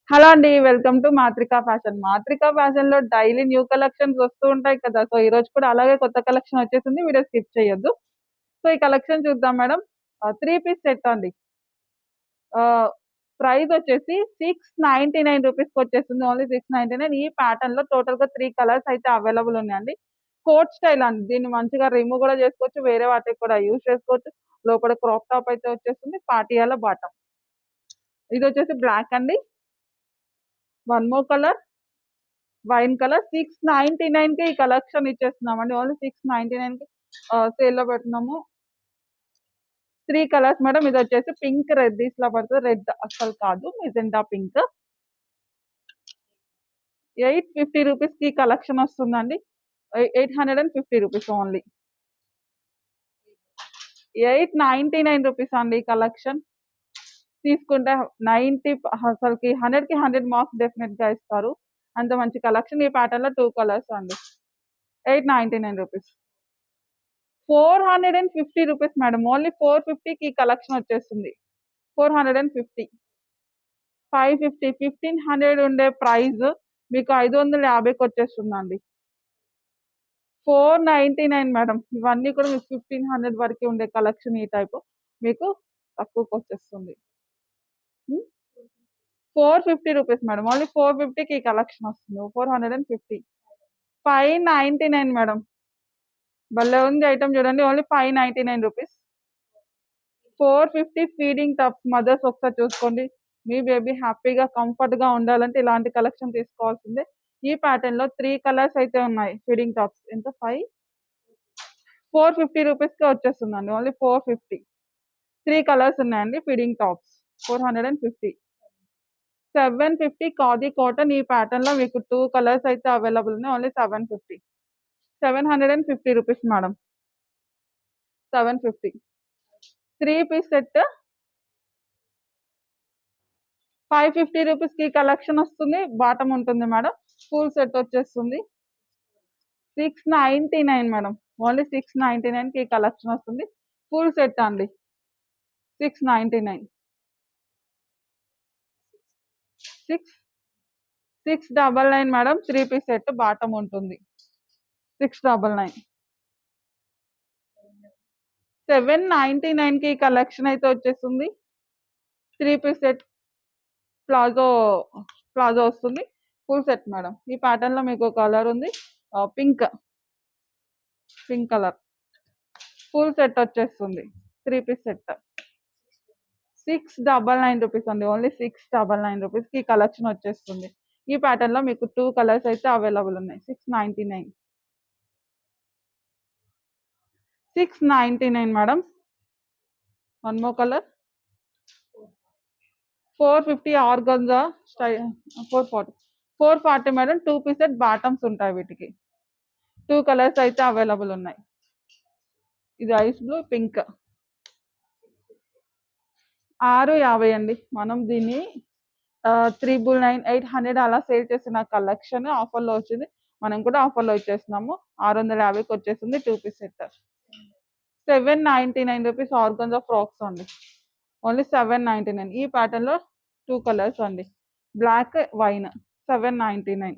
Hello అండి. Welcome to Matrika fashion. Matrika ఫ్యాషన్‌లో daily new collections వస్తూ ఉంటాయి కదా! సో, ఈరోజు కూడా అలాగే కొత్త కలెక్షన్ వచ్చేసింది. వీడియో స్కిప్ చేయొద్దు. సో, ఈ కలెక్షన్ చూద్దాం మేడం. 3 పీస్ సెట్ అండి. ఆహ్, ప్రైస్ వచ్చేసి రూ. 699 వచ్చేస్తుంది. ఓన్లీ 699. ఈ ప్యాటర్న్‌లో టోటల్‌గా 3 కలర్స్ అయితే అవైలబుల్ ఉన్నాయండి. కోట్ స్టైల్ అండి. దీన్ని మంచిగా రిమూవ్ కూడా చేసుకోవచ్చు. వేరే వాటికి కూడా యూజ్ చేసుకోవచ్చు. లోపల క్రాప్ టాప్ అయితే వచ్చేస్తుంది. పాటియాలా బాటమ్. ఇదొచ్చేసి బ్లాక్ అండి. One more colour wine colour 699కి ఈ కలెక్షన్ ఇచ్చేస్తున్నామండి. ఓన్లీ 699కి సేల్‌లో పెడుతున్నాము. 3 కలర్స్ మేడం. ఇదొచ్చేసి పింక్ రెడ్డిష్‌లా పడుతది. రెడ్ అస్సలు కాదు. Magenta pink. రూ. 850కి ఈ కలెక్షన్ వస్తుందండి. 850 ఓన్లీ. రూ. 899 అండి ఈ కలెక్షన్. తీసుకుంటే 90 అసలకి 100కి 100 మార్క్స్ డెఫినిట్‌గా ఇస్తారు. అంత మంచి కలెక్షన్. ఈ ప్యాటర్న్‌లో 2 కలర్స్ అండి. రూ. 899. రూ. 450 మేడం. ఓన్లీ 450కి ఈ కలెక్షన్ వచ్చేస్తుంది. 450. 550, 1500 ఉండే ప్రైస్ మీకు 550కి వచ్చేస్తుందండి. 499 మేడం. ఇవన్నీ కూడా మీకు 1500 వరకే ఉండే కలెక్షన్ ఈ టైపు. మీకు తక్కువకి వచ్చేస్తుంది. హ్మ్. రూ. 450 మేడం. ఓన్లీ 450కి ఈ కలెక్షన్ వస్తుంది. 450. 599 మేడం. భలే ఉంది ఐటెమ్ చూడండి. ఓన్లీ రూ. 599. 450 ఫీడింగ్ టబ్స్ మదర్స్ ఒకసారి చూసుకోండి. మీ బేబీ హ్యాపీగా, కంఫర్ట్‌గా ఉండాలంటే ఇలాంటి కలెక్షన్ తీసుకోవాల్సిందే. ఈ ప్యాటర్న్‌లో 3 కలర్స్ అయితే ఉన్నాయి ఫీడింగ్ టాప్స్. ఎంత 450కే వచ్చేస్తుందండి. ఓన్లీ 450. 3 కలర్స్ ఉన్నాయండి ఫీడింగ్ టాప్స్. 450. 750 ఖాదీ కాటన్ ఈ ప్యాటర్న్‌లో మీకు 2 కలర్స్ అయితే అవైలబుల్ ఉన్నాయి. ఓన్లీ 750. రూ. 750 మేడం. 750. 3 పీస్ సెట్ రూ. 550కి కలెక్షన్ వస్తుంది. బాటమ్ ఉంటుంది మేడం. ఫుల్ సెట్ వచ్చేస్తుంది. 699 మేడం. ఓన్లీ 699కి కలెక్షన్ వస్తుంది. ఫుల్ సెట్ అండి. 699. 699 మేడం. 3 పీస్ సెట్ బాటమ్ ఉంటుంది. 699. 799కి కలెక్షన్ అయితే వచ్చేస్తుంది. 3 పీస్ సెట్ ప్లాజో ప్లాజో వస్తుంది. Full set madam. ఈ ప్యాటర్న్‌లో మీకు కలర్ ఉంది. Pink colour. ఫుల్ సెట్ వచ్చేస్తుంది. 3 పీస్ సెట్. రూ. 699 అండి. ఓన్లీ రూ. 699కి కలెక్షన్ వచ్చేస్తుంది. ఈ ప్యాటర్న్‌లో మీకు 2 కలర్స్ అయితే అవైలబుల్ ఉన్నాయి. 699. 699 madam. One more colour. 450 organza స్టై 440. 440 మేడం. 2 పీస్ సెట్ బాటమ్స్ ఉంటాయి వీటికి. 2 కలర్స్ అయితే అవైలబుల్ ఉన్నాయి. ఇది ఐస్ బ్లూ, పింక్. 650 అండి. మనం దీన్ని 399, 800 అలా సేల్ చేసిన కలెక్షన్ ఆఫర్‌లో వచ్చింది. మనం కూడా ఆఫర్‌లో ఇచ్చేస్తున్నాము. 650కి వచ్చేసింది 2 పీస్ సెట్. రూ. 799 ఆర్గంజా ఫ్రాక్స్ అండి. ఓన్లీ 799. ఈ ప్యాటర్న్‌లో 2 కలర్స్ అండి. Black, wine. 799.